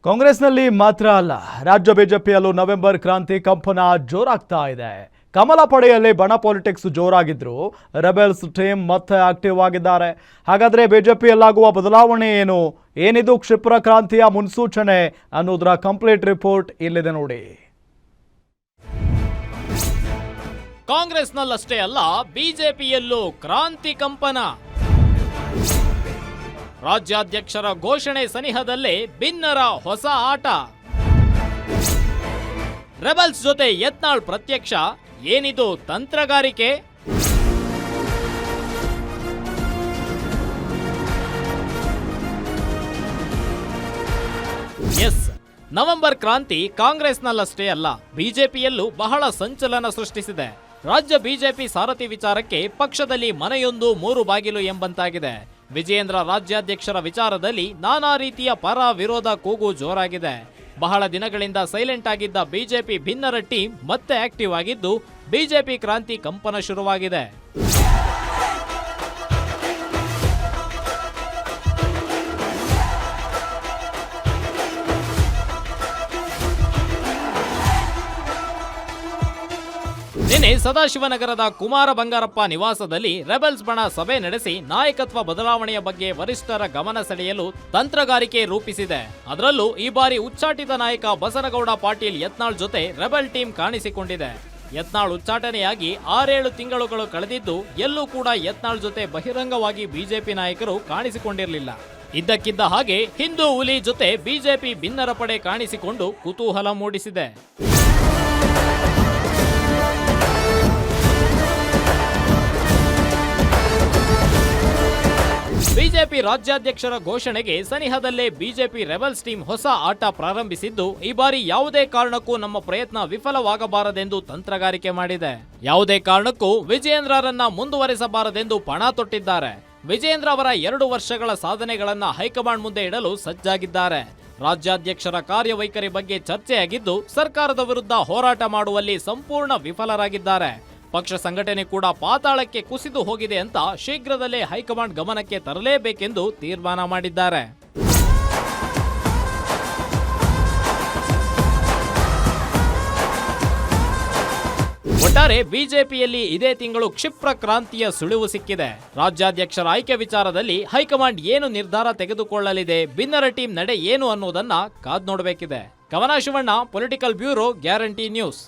ಕಾಂಗ್ರೆಸ್ನಲ್ಲಿ ಮಾತ್ರ ಅಲ್ಲ, ರಾಜ್ಯ ಬಿಜೆಪಿಯಲ್ಲೂ ನವೆಂಬರ್ ಕ್ರಾಂತಿ ಕಂಪನ ಜೋರಾಗ್ತಾ ಇದೆ. ಕಮಲ ಪಡೆಯಲ್ಲಿ ಬಣ ಪಾಲಿಟಿಕ್ಸ್ ಜೋರಾಗಿದ್ರು ರೆಬೆಲ್ಸ್ ಟೀಮ್ ಮತ್ತೆ ಆಕ್ಟಿವ್ ಆಗಿದ್ದಾರೆ. ಹಾಗಾದ್ರೆ ಬಿಜೆಪಿಯಲ್ಲಾಗುವ ಬದಲಾವಣೆ ಏನು, ಏನಿದು ಕ್ಷಿಪ್ರ ಕ್ರಾಂತಿಯ ಮುನ್ಸೂಚನೆ ಅನ್ನೋದರ ಕಂಪ್ಲೀಟ್ ರಿಪೋರ್ಟ್ ಇಲ್ಲಿದೆ ನೋಡಿ. ಕಾಂಗ್ರೆಸ್ನಲ್ಲಷ್ಟೇ ಅಲ್ಲ, ಬಿಜೆಪಿಯಲ್ಲೂ ಕ್ರಾಂತಿ ಕಂಪನ. ರಾಜ್ಯಾಧ್ಯಕ್ಷರ ಘೋಷಣೆ ಸನಿಹದಲ್ಲೇ ಭಿನ್ನರ ಹೊಸ ಆಟ. ರೆಬಲ್ಸ್ ಜೊತೆ ಯತ್ನಾಳ್ ಪ್ರತ್ಯಕ್ಷ, ಏನಿದು ತಂತ್ರಗಾರಿಕೆ? ಎಸ್, ನವೆಂಬರ್ ಕ್ರಾಂತಿ ಕಾಂಗ್ರೆಸ್ನಲ್ಲಷ್ಟೇ ಅಲ್ಲ, ಬಿಜೆಪಿಯಲ್ಲೂ ಬಹಳ ಸಂಚಲನ ಸೃಷ್ಟಿಸಿದೆ. ರಾಜ್ಯ ಬಿಜೆಪಿ ಸಾರಥಿ ವಿಚಾರಕ್ಕೆ ಪಕ್ಷದಲ್ಲಿ ಮನೆಯೊಂದು ಮೂರು ಬಾಗಿಲು ಎಂಬಂತಾಗಿದೆ. ವಿಜಯೇಂದ್ರ ರಾಜ್ಯಾಧ್ಯಕ್ಷರ ವಿಚಾರದಲ್ಲಿ ನಾನಾ ರೀತಿಯ ಪರ ವಿರೋಧ ಕೂಗು ಜೋರಾಗಿದೆ. ಬಹಳ ದಿನಗಳಿಂದ ಸೈಲೆಂಟ್ ಆಗಿದ್ದ ಬಿಜೆಪಿ ಭಿನ್ನರ ಟೀಮ್ ಮತ್ತೆ ಆಕ್ಟಿವ್ ಆಗಿದ್ದು ಬಿಜೆಪಿ ಕ್ರಾಂತಿ ಕಂಪನ ಶುರುವಾಗಿದೆ. ನಿನ್ನೆ ಸದಾಶಿವನಗರದ ಕುಮಾರ ಬಂಗಾರಪ್ಪ ನಿವಾಸದಲ್ಲಿ ರೆಬೆಲ್ಸ್ ಬಣ ಸಭೆ ನಡೆಸಿ ನಾಯಕತ್ವ ಬದಲಾವಣೆಯ ಬಗ್ಗೆ ವರಿಷ್ಠರ ಗಮನ ಸೆಳೆಯಲು ತಂತ್ರಗಾರಿಕೆ ರೂಪಿಸಿದೆ. ಅದರಲ್ಲೂ ಈ ಬಾರಿ ಉಚ್ಚಾಟಿತ ನಾಯಕ ಬಸನಗೌಡ ಪಾಟೀಲ್ ಯತ್ನಾಳ್ ಜೊತೆ ರೆಬೆಲ್ ಟೀಮ್ ಕಾಣಿಸಿಕೊಂಡಿದೆ. ಯತ್ನಾಳ್ ಉಚ್ಚಾಟನೆಯಾಗಿ 6-7 ತಿಂಗಳುಗಳು ಕಳೆದಿದ್ದು ಎಲ್ಲೂ ಕೂಡ ಯತ್ನಾಳ್ ಜೊತೆ ಬಹಿರಂಗವಾಗಿ ಬಿಜೆಪಿ ನಾಯಕರು ಕಾಣಿಸಿಕೊಂಡಿರಲಿಲ್ಲ. ಇದ್ದಕ್ಕಿದ್ದ ಹಾಗೆ ಹಿಂದೂ ಹುಲಿ ಜೊತೆ ಬಿಜೆಪಿ ಭಿನ್ನರ ಪಡೆ ಕಾಣಿಸಿಕೊಂಡು ಕುತೂಹಲ ಮೂಡಿಸಿದೆ. ಬಿಜೆಪಿ ರಾಜ್ಯಾಧ್ಯಕ್ಷರ ಘೋಷಣೆಗೆ ಸನಿಹದಲ್ಲೇ ಬಿಜೆಪಿ ರೆಬೆಲ್ಸ್ ಟೀಮ್ ಹೊಸ ಆಟ ಪ್ರಾರಂಭಿಸಿದ್ದು ಈ ಬಾರಿ ಯಾವುದೇ ಕಾರಣಕ್ಕೂ ನಮ್ಮ ಪ್ರಯತ್ನ ವಿಫಲವಾಗಬಾರದೆಂದು ತಂತ್ರಗಾರಿಕೆ ಮಾಡಿದೆ. ಯಾವುದೇ ಕಾರಣಕ್ಕೂ ವಿಜಯೇಂದ್ರರನ್ನ ಮುಂದುವರೆಸಬಾರದೆಂದು ಪಣ ತೊಟ್ಟಿದ್ದಾರೆ. ವಿಜಯೇಂದ್ರ ಅವರ 2 ವರ್ಷಗಳ ಸಾಧನೆಗಳನ್ನ ಹೈಕಮಾಂಡ್ ಮುಂದೆ ಇಡಲು ಸಜ್ಜಾಗಿದ್ದಾರೆ. ರಾಜ್ಯಾಧ್ಯಕ್ಷರ ಕಾರ್ಯವೈಖರಿ ಬಗ್ಗೆ ಚರ್ಚೆಯಾಗಿದ್ದು ಸರ್ಕಾರದ ವಿರುದ್ಧ ಹೋರಾಟ ಮಾಡುವಲ್ಲಿ ಸಂಪೂರ್ಣ ವಿಫಲರಾಗಿದ್ದಾರೆ. ಪಕ್ಷ ಸಂಘಟನೆ ಕೂಡ ಪಾತಾಳಕ್ಕೆ ಕುಸಿದು ಹೋಗಿದೆ ಅಂತ ಶೀಘ್ರದಲ್ಲೇ ಹೈಕಮಾಂಡ್ ಗಮನಕ್ಕೆ ತರಲೇಬೇಕೆಂದು ತೀರ್ಮಾನ ಮಾಡಿದ್ದಾರೆ. ಒಟ್ಟಾರೆ ಬಿಜೆಪಿಯಲ್ಲಿ ಇದೇ ತಿಂಗಳು ಕ್ಷಿಪ್ರ ಕ್ರಾಂತಿಯ ಸುಳಿವು ಸಿಕ್ಕಿದೆ. ರಾಜ್ಯಾಧ್ಯಕ್ಷರ ಆಯ್ಕೆ ವಿಚಾರದಲ್ಲಿ ಹೈಕಮಾಂಡ್ ಏನು ನಿರ್ಧಾರ ತೆಗೆದುಕೊಳ್ಳಲಿದೆ, ಭಿನ್ನರ ಟೀಮ್ ನಡೆ ಏನು ಅನ್ನೋದನ್ನ ಕಾದ್ ನೋಡಬೇಕಿದೆ. ಕವನ Shivanna, political bureau, guarantee news.